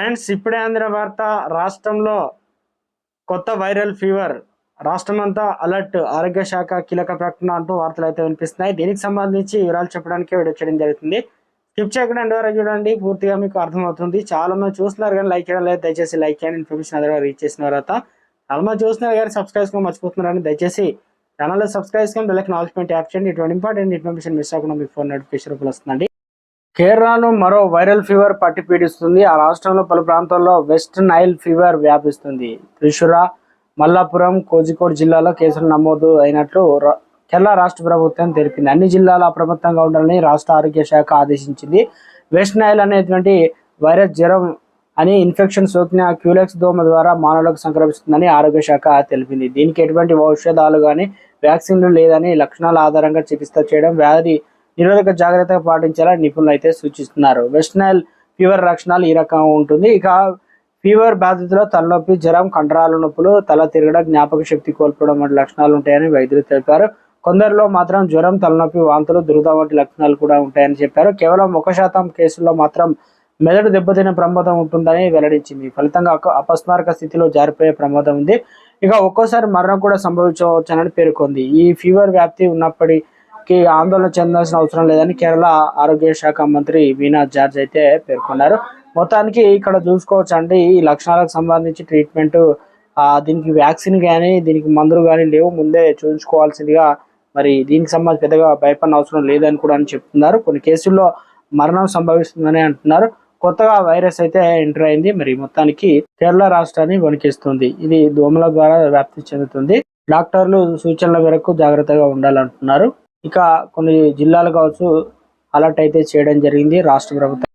Friends, ఇప్పుడే అందిన వార్త. రాష్ట్రంలో కొత్త వైరల్ ఫీవర్. రాష్ట్రమంతా అలర్ట్. ఆరోగ్య శాఖ కీలక ప్రకటన అంటూ వార్తలు అయితే వినిపిస్తున్నాయి. దీనికి సంబంధించి వివరాలు చెప్పడానికి వీడియో చేయడం జరుగుతుంది. స్కిప్ చేయకుండా ఎండ్ వరకు చూడండి, పూర్తిగా మీకు అర్థమవుతుంది. చాలా మంది చూస్తున్నారు కానీ లైక్ చేయడం లేదు. దయచేసి లైక్ చేయండి. ఇన్ఫర్మేషన్ అందరూ రీచ్ చేసిన తర్వాత చాలా మంది చూస్తున్నారు కానీ సబ్స్క్రైబ్ చేసుకొని మర్చిపోతున్నారని దయచేసి ఛానల్లో సబ్స్క్రైబ్ చేసుకొని బెల్కి నాలెడ్జ్మెంట్ యాప్ చేయండి. ఇటువంటి ఇంపార్టెంట్ ఇన్ఫర్మేషన్ మిస్ అవ్వకుండా మీ ఫోన్ నోటిఫికేషన్ రూపంలో వస్తుందండి. కేరళను మరో వైరల్ ఫీవర్ పట్టి పీడిస్తుంది. ఆ రాష్ట్రంలో పలు ప్రాంతాల్లో వెస్ట్ నైల్ ఫీవర్ వ్యాపిస్తుంది. త్రిశూర, మల్లాపురం, కోజికోడ్ జిల్లాలో కేసులు నమోదు అయినట్లు కేరళ రాష్ట్ర ప్రభుత్వం తెలిపింది. అన్ని జిల్లాలు అప్రమత్తంగా ఉండాలని రాష్ట్ర ఆరోగ్య శాఖ ఆదేశించింది. వెస్ట్ నైల్ అనేటువంటి వైరస్ జ్వరం అని ఇన్ఫెక్షన్ సోకిన క్యూలెక్స్ దోమ ద్వారా మానవులకు సంక్రమిస్తుందని ఆరోగ్య శాఖ తెలిపింది. దీనికి ఎటువంటి ఔషధాలు కానీ వ్యాక్సిన్లు లేదని లక్షణాల ఆధారంగా చికిత్స చేయడం, వ్యాధి నిరోధక జాగ్రత్తగా పాటించాలని నిపుణులు అయితే సూచిస్తున్నారు. వెస్ట్ నైల్ ఫీవర్ లక్షణాలు ఈ రకంగా ఉంటుంది. ఇక ఫీవర్ బాధితులు తలనొప్పి, జ్వరం, కండరాల నొప్పులు, తల తిరగడం, జ్ఞాపక శక్తి కోల్పోవడం వంటి లక్షణాలు ఉంటాయని వైద్యులు తెలిపారు. కొందరిలో మాత్రం జ్వరం, తలనొప్పి, వాంతులు, దురద వంటి లక్షణాలు కూడా ఉంటాయని చెప్పారు. కేవలం 1% కేసుల్లో మాత్రం మెదడు దెబ్బతినే ప్రమాదం ఉంటుందని వెల్లడించింది. ఫలితంగా అపస్మారక స్థితిలో జారిపోయే ప్రమాదం ఉంది. ఇక ఒక్కోసారి మరణం కూడా సంభవించవచ్చని పేర్కొంది. ఈ ఫీవర్ వ్యాప్తి ఉన్నప్పటికీ ఆందోళన చెందాల్సిన అవసరం లేదని కేరళ ఆరోగ్య శాఖ మంత్రి వీణా జార్జ్ అయితే పేర్కొన్నారు. మొత్తానికి ఇక్కడ చూసుకోవచ్చు అంటే ఈ లక్షణాలకు సంబంధించి ట్రీట్మెంట్, దీనికి వ్యాక్సిన్ కానీ దీనికి మందులు కానీ లేవు, ముందే చూపించుకోవాల్సిందిగా. మరి దీనికి సంబంధించి పెద్దగా భయపడిన అవసరం లేదని కూడా అని చెప్తున్నారు. కొన్ని కేసుల్లో మరణం సంభవిస్తుందని అంటున్నారు. కొత్తగా వైరస్ అయితే ఎంటర్ అయింది. మరి మొత్తానికి కేరళ రాష్ట్రాన్ని వణికిస్తుంది. ఇది దోమల ద్వారా వ్యాప్తి చెందుతుంది. డాక్టర్లు సూచనల మేరకు జాగ్రత్తగా ఉండాలంటున్నారు. ఇక కొన్ని జిల్లాలు కావచ్చు అలర్ట్ అయితే చేయడం జరిగింది రాష్ట్ర ప్రభుత్వం.